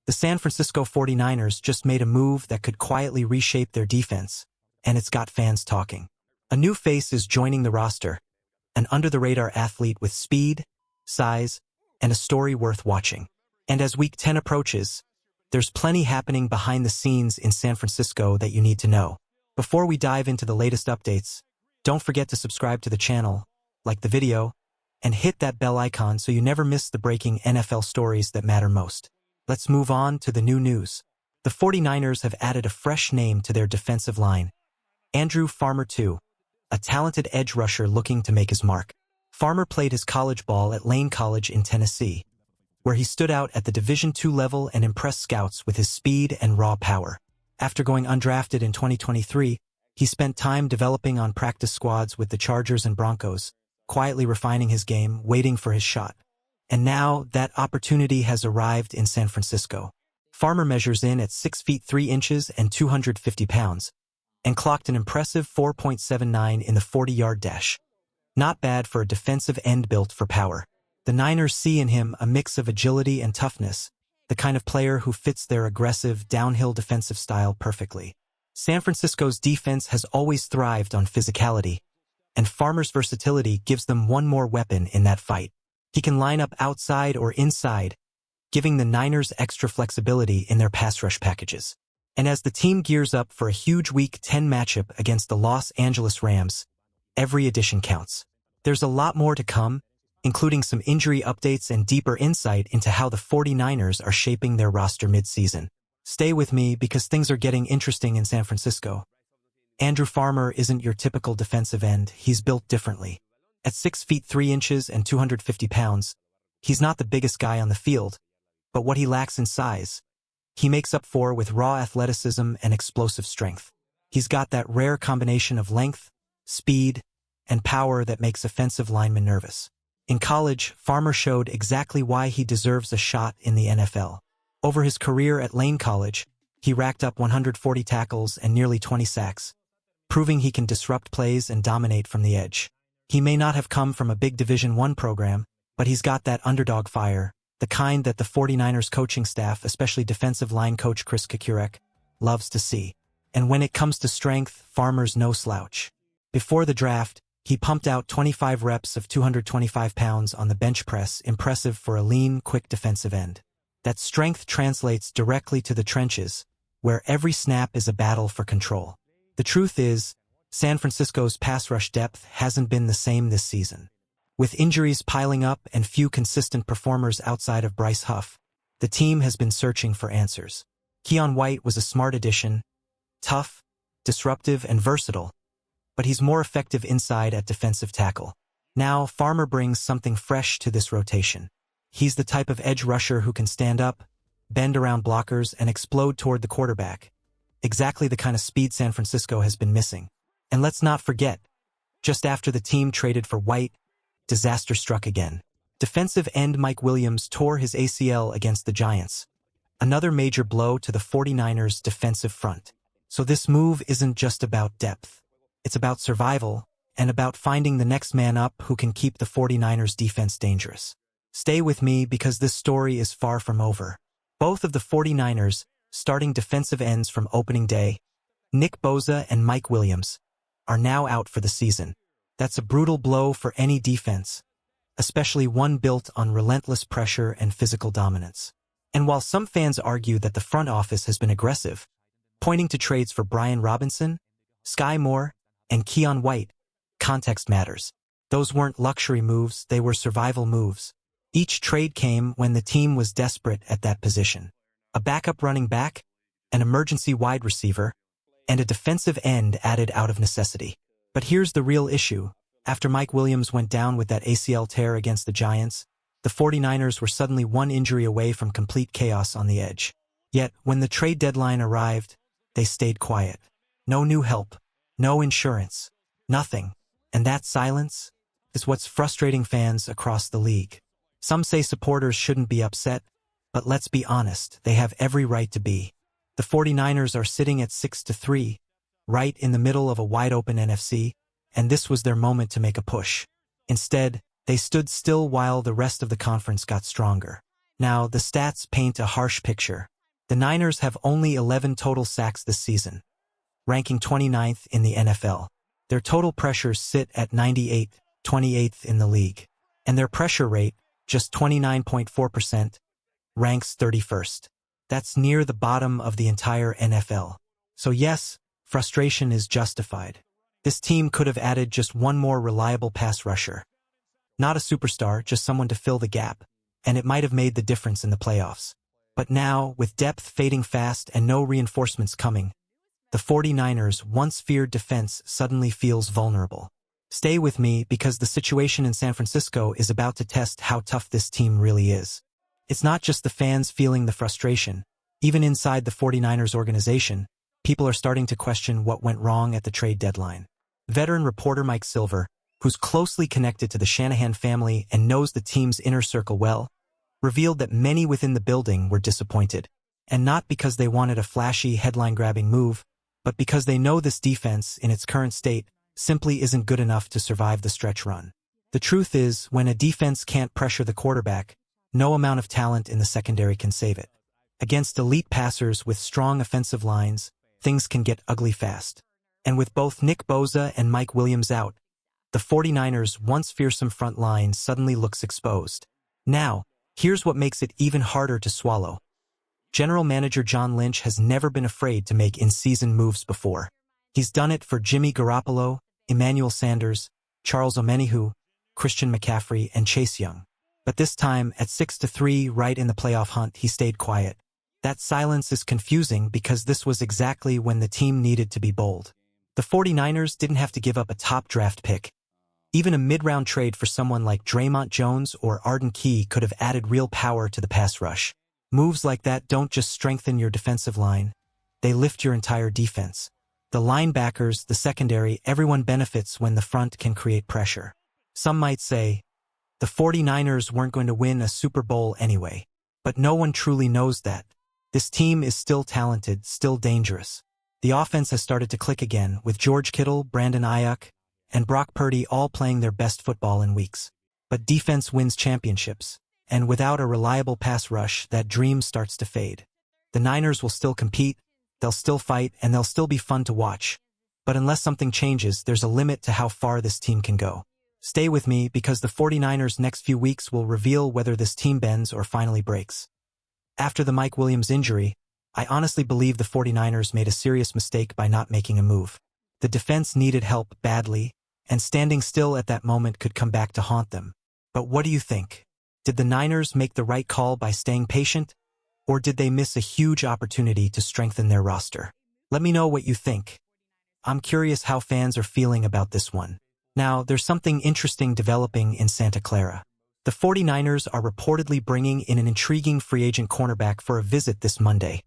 The San Francisco 49ers just made a move that could quietly reshape their defense, and it's got fans talking. A new face is joining the roster, an under-the-radar athlete with speed, size, and a story worth watching. And as Week 10 approaches, there's plenty happening behind the scenes in San Francisco that you need to know. Before we dive into the latest updates, don't forget to subscribe to the channel, like the video, and hit that bell icon so you never miss the breaking NFL stories that matter most. Let's move on to the new news. The 49ers have added a fresh name to their defensive line, Andrew Farmer II, a talented edge rusher looking to make his mark. Farmer played his college ball at Lane College in Tennessee, where he stood out at the Division II level and impressed scouts with his speed and raw power. After going undrafted in 2023, he spent time developing on practice squads with the Chargers and Broncos, quietly refining his game, waiting for his shot. And now that opportunity has arrived in San Francisco. Farmer measures in at 6 feet 3 inches and 250 pounds, and clocked an impressive 4.79 in the 40-yard dash. Not bad for a defensive end built for power. The Niners see in him a mix of agility and toughness, the kind of player who fits their aggressive, downhill defensive style perfectly. San Francisco's defense has always thrived on physicality, and Farmer's versatility gives them one more weapon in that fight. He can line up outside or inside, giving the Niners extra flexibility in their pass rush packages. And as the team gears up for a huge Week 10 matchup against the Los Angeles Rams, every addition counts. There's a lot more to come, including some injury updates and deeper insight into how the 49ers are shaping their roster mid-season. Stay with me because things are getting interesting in San Francisco. Andrew Farmer isn't your typical defensive end. He's built differently. At 6 feet 3 inches and 250 pounds, he's not the biggest guy on the field, but what he lacks in size, he makes up for with raw athleticism and explosive strength. He's got that rare combination of length, speed, and power that makes offensive linemen nervous. In college, Farmer showed exactly why he deserves a shot in the NFL. Over his career at Lane College, he racked up 140 tackles and nearly 20 sacks, proving he can disrupt plays and dominate from the edge. He may not have come from a big Division I program, but he's got that underdog fire, the kind that the 49ers coaching staff, especially defensive line coach Chris Kukurek, loves to see. And when it comes to strength, Farmer's no slouch. Before the draft, he pumped out 25 reps of 225 pounds on the bench press, impressive for a lean, quick defensive end. That strength translates directly to the trenches, where every snap is a battle for control. The truth is, San Francisco's pass rush depth hasn't been the same this season. With injuries piling up and few consistent performers outside of Bryce Huff, the team has been searching for answers. Keion White was a smart addition, tough, disruptive, and versatile, but he's more effective inside at defensive tackle. Now, Farmer brings something fresh to this rotation. He's the type of edge rusher who can stand up, bend around blockers, and explode toward the quarterback. Exactly the kind of speed San Francisco has been missing. And let's not forget, just after the team traded for White, disaster struck again. Defensive end Mike Williams tore his ACL against the Giants. Another major blow to the 49ers' defensive front. So this move isn't just about depth. It's about survival and about finding the next man up who can keep the 49ers' defense dangerous. Stay with me because this story is far from over. Both of the 49ers, starting defensive ends from opening day, Nick Bosa and Mike Williams, are now out for the season. That's a brutal blow for any defense, especially one built on relentless pressure and physical dominance. And while some fans argue that the front office has been aggressive, pointing to trades for Brian Robinson, Sky Moore, and Keion White, context matters. Those weren't luxury moves, they were survival moves. Each trade came when the team was desperate at that position. A backup running back, an emergency wide receiver, and a defensive end added out of necessity. But here's the real issue. After Mike Williams went down with that ACL tear against the Giants, the 49ers were suddenly one injury away from complete chaos on the edge. Yet, when the trade deadline arrived, they stayed quiet. No new help, no insurance, nothing. And that silence is what's frustrating fans across the league. Some say supporters shouldn't be upset, but let's be honest, they have every right to be. The 49ers are sitting at 6-3, right in the middle of a wide-open NFC, and this was their moment to make a push. Instead, they stood still while the rest of the conference got stronger. Now, the stats paint a harsh picture. The Niners have only 11 total sacks this season, ranking 29th in the NFL. Their total pressures sit at 98th, 28th in the league. And their pressure rate, just 29.4%, ranks 31st. That's near the bottom of the entire NFL. So yes, frustration is justified. This team could have added just one more reliable pass rusher. Not a superstar, just someone to fill the gap, and it might have made the difference in the playoffs. But now, with depth fading fast and no reinforcements coming, the 49ers' once-feared defense suddenly feels vulnerable. Stay with me because the situation in San Francisco is about to test how tough this team really is. It's not just the fans feeling the frustration. Even inside the 49ers organization, people are starting to question what went wrong at the trade deadline. Veteran reporter Mike Silver, who's closely connected to the Shanahan family and knows the team's inner circle well, revealed that many within the building were disappointed. And not because they wanted a flashy, headline-grabbing move, but because they know this defense, in its current state, simply isn't good enough to survive the stretch run. The truth is, when a defense can't pressure the quarterback, no amount of talent in the secondary can save it. Against elite passers with strong offensive lines, things can get ugly fast. And with both Nick Bosa and Mike Williams out, the 49ers' once fearsome front line suddenly looks exposed. Now, here's what makes it even harder to swallow. General Manager John Lynch has never been afraid to make in-season moves before. He's done it for Jimmy Garoppolo, Emmanuel Sanders, Charles Omenihu, Christian McCaffrey, and Chase Young. But this time, at 6-3 right in the playoff hunt, he stayed quiet. That silence is confusing because this was exactly when the team needed to be bold. The 49ers didn't have to give up a top draft pick. Even a mid-round trade for someone like Draymond Jones or Arden Key could have added real power to the pass rush. Moves like that don't just strengthen your defensive line, they lift your entire defense. The linebackers, the secondary, everyone benefits when the front can create pressure. Some might say, the 49ers weren't going to win a Super Bowl anyway. But no one truly knows that. This team is still talented, still dangerous. The offense has started to click again, with George Kittle, Brandon Ayuk, and Brock Purdy all playing their best football in weeks. But defense wins championships. And without a reliable pass rush, that dream starts to fade. The Niners will still compete, they'll still fight, and they'll still be fun to watch. But unless something changes, there's a limit to how far this team can go. Stay with me because the 49ers' next few weeks will reveal whether this team bends or finally breaks. After the Mike Williams injury, I honestly believe the 49ers made a serious mistake by not making a move. The defense needed help badly, and standing still at that moment could come back to haunt them. But what do you think? Did the Niners make the right call by staying patient, or did they miss a huge opportunity to strengthen their roster? Let me know what you think. I'm curious how fans are feeling about this one. Now, there's something interesting developing in Santa Clara. The 49ers are reportedly bringing in an intriguing free agent cornerback for a visit this Monday,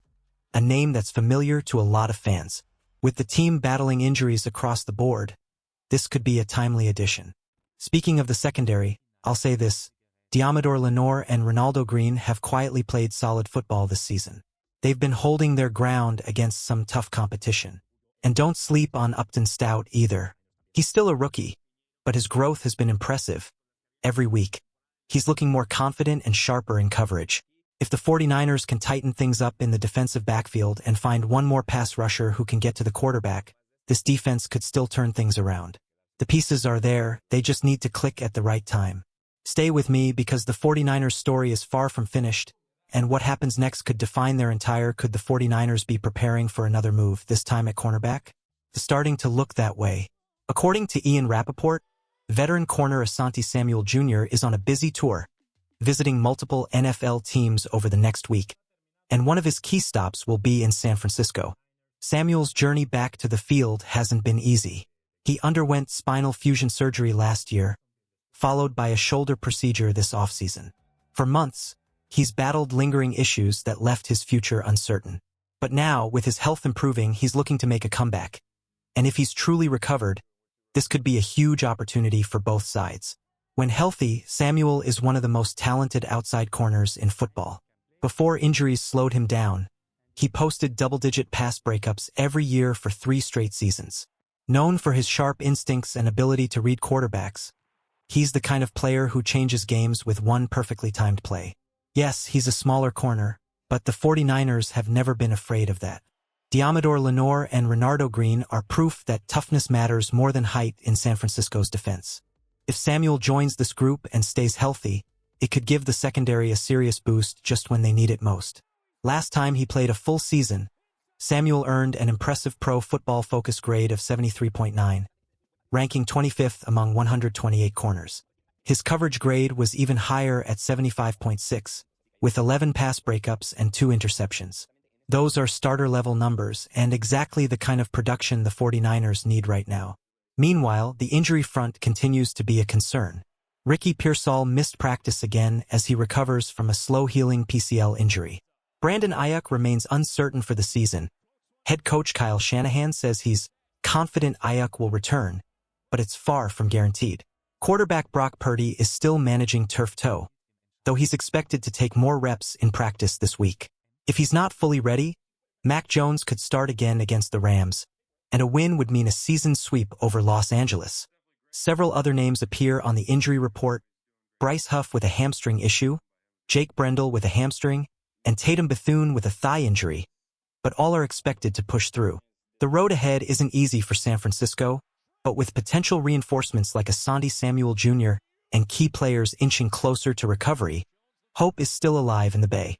a name that's familiar to a lot of fans. With the team battling injuries across the board, this could be a timely addition. Speaking of the secondary, I'll say this. Diamador Lenore and Ronaldo Green have quietly played solid football this season. They've been holding their ground against some tough competition. And don't sleep on Upton Stout either. He's still a rookie, but his growth has been impressive. Every week, he's looking more confident and sharper in coverage. If the 49ers can tighten things up in the defensive backfield and find one more pass rusher who can get to the quarterback, this defense could still turn things around. The pieces are there, they just need to click at the right time. Stay with me because the 49ers story is far from finished, and what happens next could define their entire. Could the 49ers be preparing for another move, this time at cornerback? It's starting to look that way. According to Ian Rappaport, veteran corner Asante Samuel Jr. is on a busy tour, visiting multiple NFL teams over the next week, and one of his key stops will be in San Francisco. Samuel's journey back to the field hasn't been easy. He underwent spinal fusion surgery last year, followed by a shoulder procedure this offseason. For months, he's battled lingering issues that left his future uncertain. But now, with his health improving, he's looking to make a comeback. And if he's truly recovered, this could be a huge opportunity for both sides. When healthy, Samuel is one of the most talented outside corners in football. Before injuries slowed him down, he posted double-digit pass breakups every year for 3 straight seasons. Known for his sharp instincts and ability to read quarterbacks, he's the kind of player who changes games with one perfectly timed play. Yes, he's a smaller corner, But the 49ers have never been afraid of that. Diamador Lenore and Renardo Green are proof that toughness matters more than height in San Francisco's defense. If Samuel joins this group and stays healthy, it could give the secondary a serious boost just when they need it most. Last time he played a full season, Samuel earned an impressive Pro Football Focus grade of 73.9, ranking 25th among 128 corners. His coverage grade was even higher at 75.6, with 11 pass breakups and 2 interceptions. Those are starter-level numbers and exactly the kind of production the 49ers need right now. Meanwhile, the injury front continues to be a concern. Ricky Pearsall missed practice again as he recovers from a slow-healing PCL injury. Brandon Ayuk remains uncertain for the season. Head coach Kyle Shanahan says he's confident Ayuk will return, but it's far from guaranteed. Quarterback Brock Purdy is still managing turf toe, though he's expected to take more reps in practice this week. If he's not fully ready, Mac Jones could start again against the Rams, and a win would mean a season sweep over Los Angeles. Several other names appear on the injury report: Bryce Huff with a hamstring issue, Jake Brendel with a hamstring, and Tatum Bethune with a thigh injury, but all are expected to push through. The road ahead isn't easy for San Francisco, but with potential reinforcements like Asante Samuel Jr. and key players inching closer to recovery, hope is still alive in the Bay.